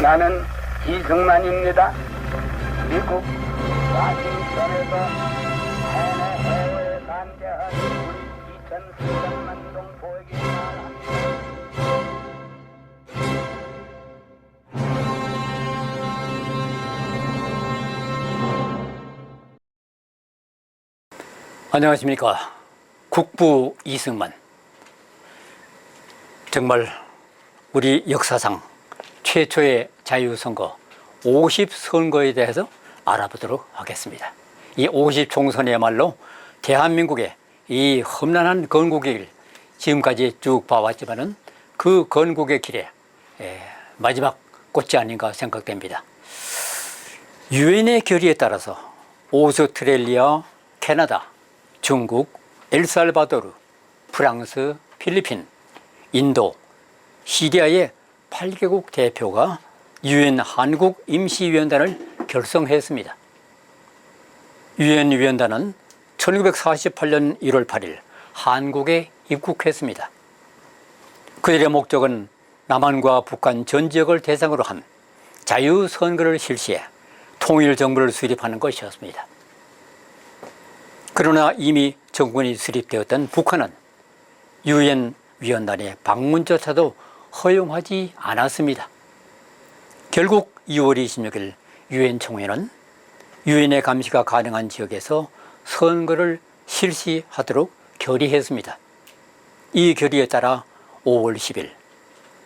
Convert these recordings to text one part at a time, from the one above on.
나는 이승만입니다. 미국 와싱턴에서 해외에 관계한 우리 2,300만 동 보에게 말합니다. 안녕하십니까. 국부 이승만. 정말 우리 역사상 최초의 자유선거 50선거에 대해서 알아보도록 하겠습니다. 이 50총선이야말로 대한민국의 이 험난한 건국의 길, 지금까지 쭉 봐왔지만은 그 건국의 길에 마지막 꽃이 아닌가 생각됩니다. 유엔의 결의에 따라서 오스트레일리아, 캐나다, 중국, 엘살바도르, 프랑스, 필리핀, 인도, 시리아의 8개국 대표가 유엔 한국 임시위원단을 결성했습니다. 유엔 위원단은 1948년 1월 8일 한국에 입국했습니다. 그들의 목적은 남한과 북한 전 지역을 대상으로 한 자유선거를 실시해 통일정부를 수립하는 것이었습니다. 그러나 이미 정권이 수립되었던 북한은 유엔 위원단의 방문조차도 허용하지 않았습니다. 결국 2월 26일 유엔 총회는 유엔의 감시가 가능한 지역에서 선거를 실시하도록 결의했습니다. 이 결의에 따라 5월 10일,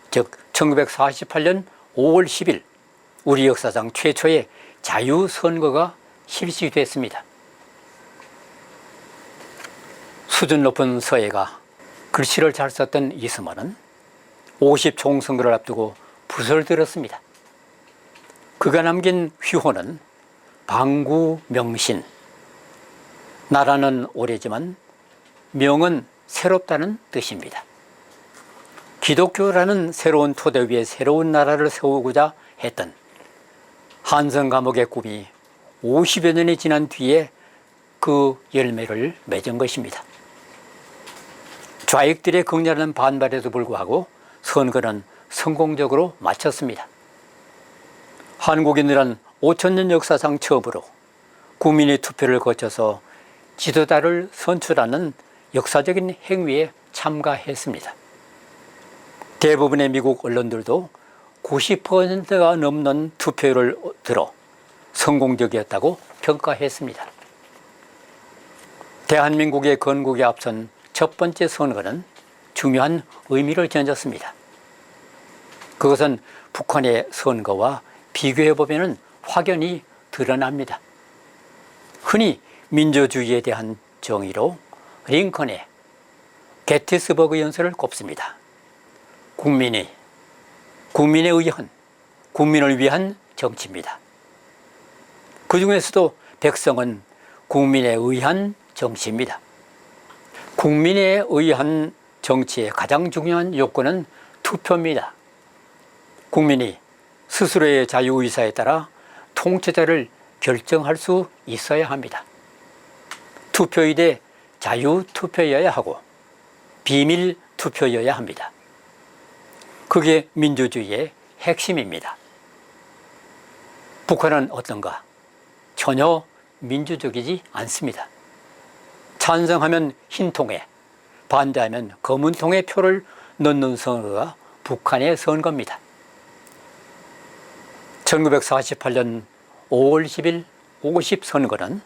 즉 1948년 5월 10일 우리 역사상 최초의 자유선거가 실시됐습니다. 수준 높은 서예가 글씨를 잘 썼던 이승만은 50총선거를 앞두고 붓을 들었습니다. 그가 남긴 휘호는 방구명신. 나라는 오래지만 명은 새롭다는 뜻입니다. 기독교라는 새로운 토대 위에 새로운 나라를 세우고자 했던 한성 감옥의 꿈이 50여 년이 지난 뒤에 그 열매를 맺은 것입니다. 좌익들의 극렬한 반발에도 불구하고 선거는 성공적으로 마쳤습니다. 한국인들은 5,000년 역사상 처음으로 국민의 투표를 거쳐서 지도자를 선출하는 역사적인 행위에 참가했습니다. 대부분의 미국 언론들도 90%가 넘는 투표율을 들어 성공적이었다고 평가했습니다. 대한민국의 건국에 앞선 첫 번째 선거는 중요한 의미를 지녔습니다. 그것은 북한의 선거와 비교해보면 확연히 드러납니다. 흔히 민주주의에 대한 정의로 링컨의 게티스버그 연설을 꼽습니다. 국민에 의한, 국민을 위한 정치입니다. 그 중에서도 백성은 국민에 의한 정치입니다. 국민에 의한 정치의 가장 중요한 요건은 투표입니다. 국민이 스스로의 자유의사에 따라 통치자를 결정할 수 있어야 합니다. 투표일에 자유투표여야 하고 비밀투표여야 합니다. 그게 민주주의의 핵심입니다. 북한은 어떤가? 전혀 민주적이지 않습니다. 찬성하면 흰 통에, 반대하면 검은 통에 표를 넣는 선거가 북한의 선거입니다. 1948년 5월 10일 50선거는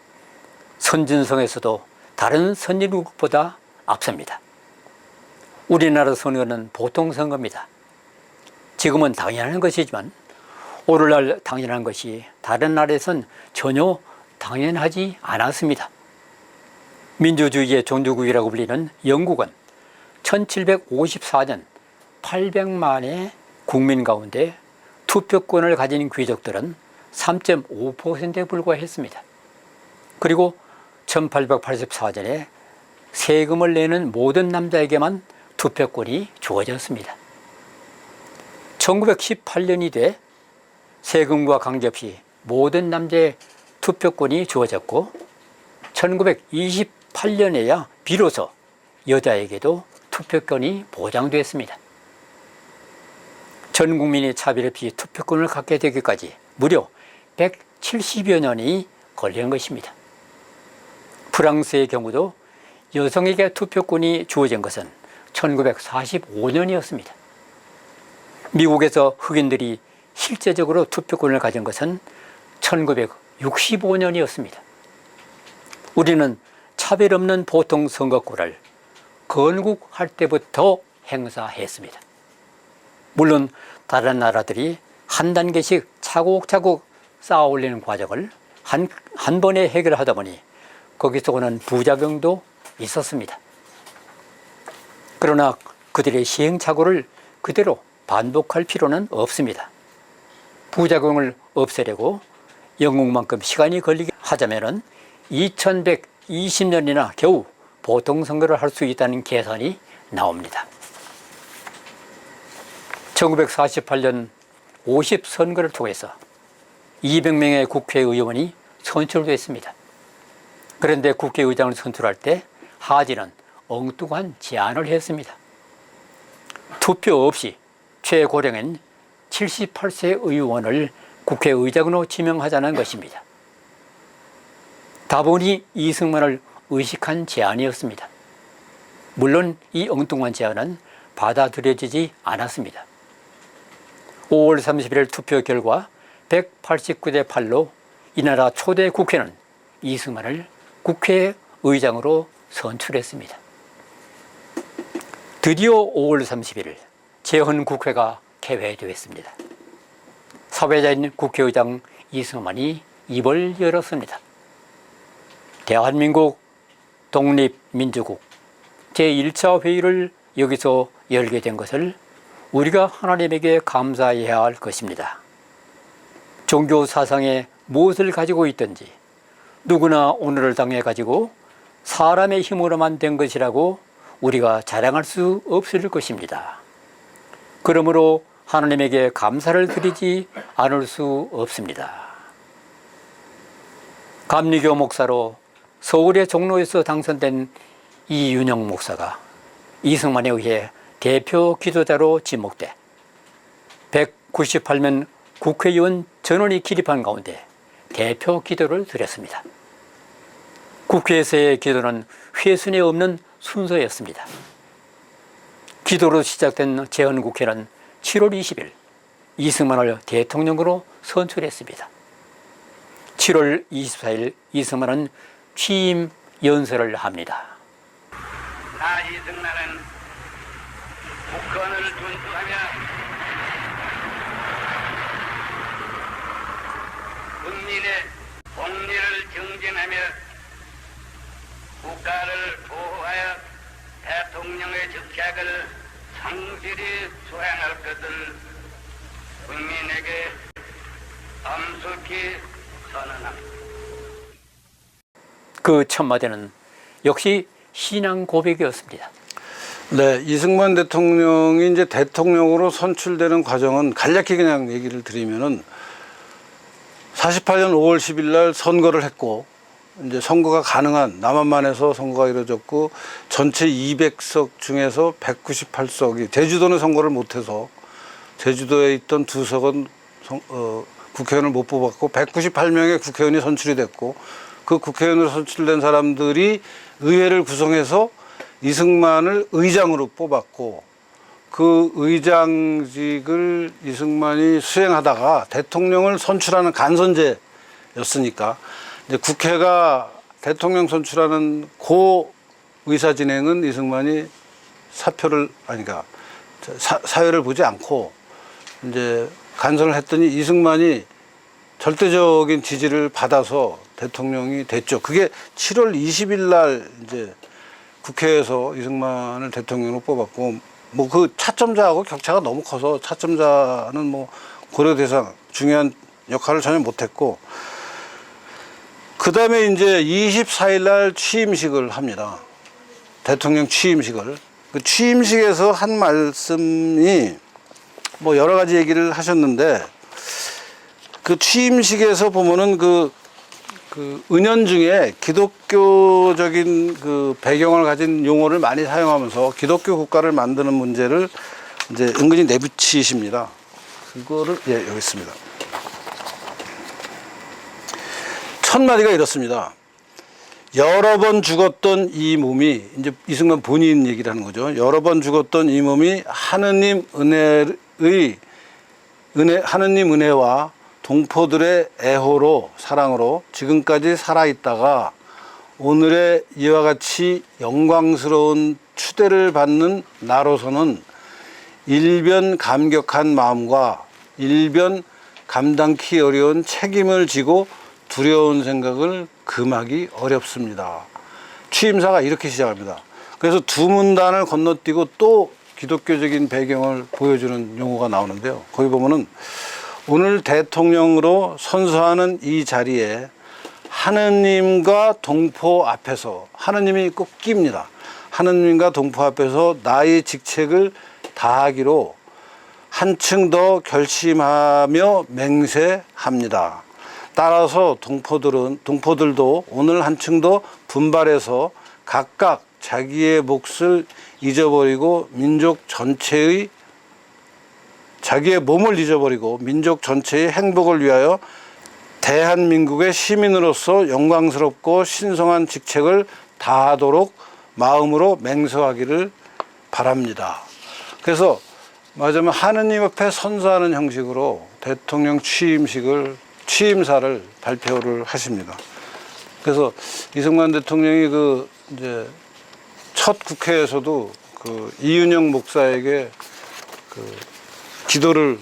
선진성에서도 다른 선진국보다 앞섭니다. 우리나라 선거는 보통 선거입니다. 지금은 당연한 것이지만 오늘날 당연한 것이 다른 나라에선 전혀 당연하지 않았습니다. 민주주의의 종주국이라고 불리는 영국은 1754년 800만의 국민 가운데 투표권을 가진 귀족들은 3.5%에 불과했습니다. 그리고 1884년에 세금을 내는 모든 남자에게만 투표권이 주어졌습니다. 1918년이 돼 세금과 관계없이 모든 남자의 투표권이 주어졌고 1928년에야 비로소 여자에게도 투표권이 보장됐습니다. 전 국민이 차별 없이 투표권을 갖게 되기까지 무려 170여 년이 걸린 것입니다. 프랑스의 경우도 여성에게 투표권이 주어진 것은 1945년이었습니다. 미국에서 흑인들이 실제적으로 투표권을 가진 것은 1965년이었습니다. 우리는 차별 없는 보통 선거권을 건국할 때부터 행사했습니다. 물론 다른 나라들이 한 단계씩 차곡차곡 쌓아 올리는 과정을 한 번에 해결하다 보니 거기서 오는 부작용도 있었습니다. 그러나 그들의 시행착오를 그대로 반복할 필요는 없습니다. 부작용을 없애려고 영국만큼 시간이 걸리게 하자면 2120년이나 겨우 보통선거를 할 수 있다는 계산이 나옵니다. 1948년 50선거를 통해서 200명의 국회의원이 선출됐습니다. 그런데 국회의장을 선출할 때 하지는 엉뚱한 제안을 했습니다. 투표 없이 최고령인 78세 의원을 국회의장으로 지명하자는 것입니다. 다분히 이승만을 의식한 제안이었습니다. 물론 이 엉뚱한 제안은 받아들여지지 않았습니다. 5월 31일 투표 결과 189대 8로 이 나라 초대 국회는 이승만을 국회의장으로 선출했습니다. 드디어 5월 31일 재헌국회가 개회되었습니다. 사회자인 국회의장 이승만이 입을 열었습니다. 대한민국 독립민주국 제1차 회의를 여기서 열게 된 것을 우리가 하나님에게 감사해야 할 것입니다. 종교 사상에 무엇을 가지고 있든지 누구나 오늘을 당해 가지고 사람의 힘으로만 된 것이라고 우리가 자랑할 수 없을 것입니다. 그러므로 하나님에게 감사를 드리지 않을 수 없습니다. 감리교 목사로 서울의 종로에서 당선된 이윤영 목사가 이승만에 의해 대표 기도자로 지목돼 198명 국회의원 전원이 기립한 가운데 대표 기도를 드렸습니다. 국회에서의 기도는 훼손이 없는 순서였습니다. 기도로 시작된 재헌국회는 7월 20일 이승만을 대통령으로 선출했습니다. 7월 24일 이승만은 취임 연설을 합니다. 나 이승만은 국헌을 준수하며 국민의 복리를 증진하며 국가를 보호하여 대통령의 직책을 성실히 수행할 것을 국민에게 엄숙히 선언합니다. 그 첫마디는 역시 신앙 고백이었습니다. 네, 이승만 대통령이 이제 대통령으로 선출되는 과정은 간략히 그냥 얘기를 드리면은 48년 5월 10일 날 선거를 했고 이제 선거가 가능한 남한만에서 선거가 이루어졌고 전체 200석 중에서 198석이 제주도는 선거를 못해서 제주도에 있던 2석은 국회의원을 못 뽑았고 198명의 국회의원이 선출이 됐고 그 국회의원으로 선출된 사람들이 의회를 구성해서 이승만을 의장으로 뽑았고 그 의장직을 이승만이 수행하다가 대통령을 선출하는 간선제였으니까 이제 국회가 대통령 선출하는 고 의사 진행은 이승만이 사회를 보지 않고 이제 간선을 했더니 이승만이 절대적인 지지를 받아서 대통령이 됐죠. 그게 7월 20일 날 이제 국회에서 이승만을 대통령으로 뽑았고 뭐 그 차점자하고 격차가 너무 커서 차점자는 뭐 고려 대상 중요한 역할을 전혀 못했고 그 다음에 이제 24일 날 취임식을 합니다. 대통령 취임식을. 그 취임식에서 한 말씀이 뭐 여러 가지 얘기를 하셨는데 그 취임식에서 보면은 그 은연중에 기독교적인 그 배경을 가진 용어를 많이 사용하면서 기독교 국가를 만드는 문제를 이제 은근히 내비치십니다. 그거를 여기 있습니다. 첫 마디가 이렇습니다. 여러 번 죽었던 이 몸이, 이제 이승만 본인 얘기를 하는 거죠. 여러 번 죽었던 이 몸이 하느님 은혜와 동포들의 애호로, 사랑으로 지금까지 살아있다가 오늘의 이와 같이 영광스러운 추대를 받는 나로서는 일변 감격한 마음과 일변 감당키 어려운 책임을 지고 두려운 생각을 금하기 어렵습니다. 취임사가 이렇게 시작합니다. 그래서 두 문단을 건너뛰고 또 기독교적인 배경을 보여주는 용어가 나오는데요. 거기 보면은 오늘 대통령으로 선서하는 이 자리에 하느님과 동포 앞에서, 하느님이 꼭 끼입니다. 하느님과 동포 앞에서 나의 직책을 다하기로 한층 더 결심하며 맹세합니다. 따라서 동포들도 오늘 한층 더 분발해서 각각 자기의 몫을 잊어버리고 자기의 몸을 잊어버리고 민족 전체의 행복을 위하여 대한민국의 시민으로서 영광스럽고 신성한 직책을 다하도록 마음으로 맹세하기를 바랍니다. 그래서 말하자면 하느님 앞에 선서하는 형식으로 대통령 취임사를 발표를 하십니다. 그래서 이승만 대통령이 이제 첫 국회에서도 이윤영 목사에게 기도를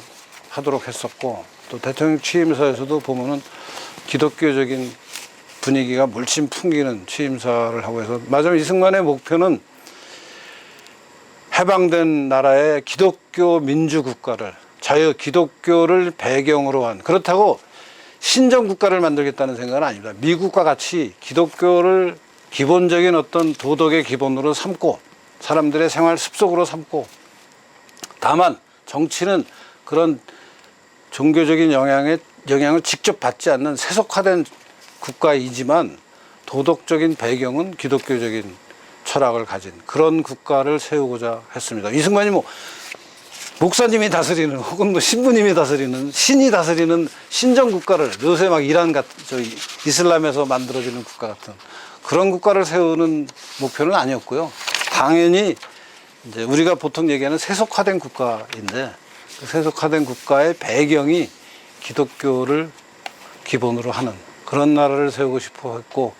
하도록 했었고, 또 대통령 취임사에서도 보면은 기독교적인 분위기가 물씬 풍기는 취임사를 하고 해서, 맞으면 이승만의 목표는 해방된 나라의 기독교 민주국가를, 기독교를 배경으로 한, 그렇다고 신정국가를 만들겠다는 생각은 아닙니다. 미국과 같이 기독교를 기본적인 어떤 도덕의 기본으로 삼고 사람들의 생활 습속으로 삼고, 다만 정치는 그런 종교적인 영향을 직접 받지 않는 세속화된 국가이지만 도덕적인 배경은 기독교적인 철학을 가진 그런 국가를 세우고자 했습니다. 이승만이 목사님이 다스리는, 혹은 신부님이 다스리는, 신이 다스리는 신정국가를, 요새 막 이란 이슬람에서 만들어지는 국가 같은 그런 국가를 세우는 목표는 아니었고요. 당연히 이제 우리가 보통 얘기하는 세속화된 국가인데, 그 세속화된 국가의 배경이 기독교를 기본으로 하는 그런 나라를 세우고 싶어 했고,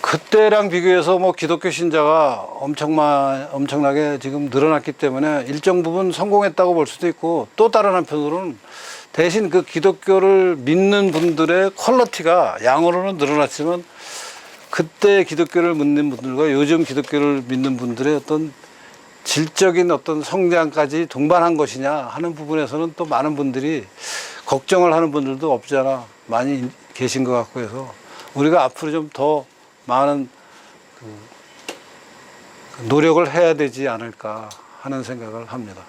그때랑 비교해서 기독교 신자가 엄청나게 지금 늘어났기 때문에 일정 부분 성공했다고 볼 수도 있고, 또 다른 한편으로는 대신 그 기독교를 믿는 분들의 퀄리티가 양으로는 늘어났지만, 그때 기독교를 믿는 분들과 요즘 기독교를 믿는 분들의 어떤 질적인 어떤 성장까지 동반한 것이냐 하는 부분에서는 또 많은 분들이 걱정을 하는 분들도 없지 않아 많이 계신 것 같고 해서, 우리가 앞으로 좀 더 많은 노력을 해야 되지 않을까 하는 생각을 합니다.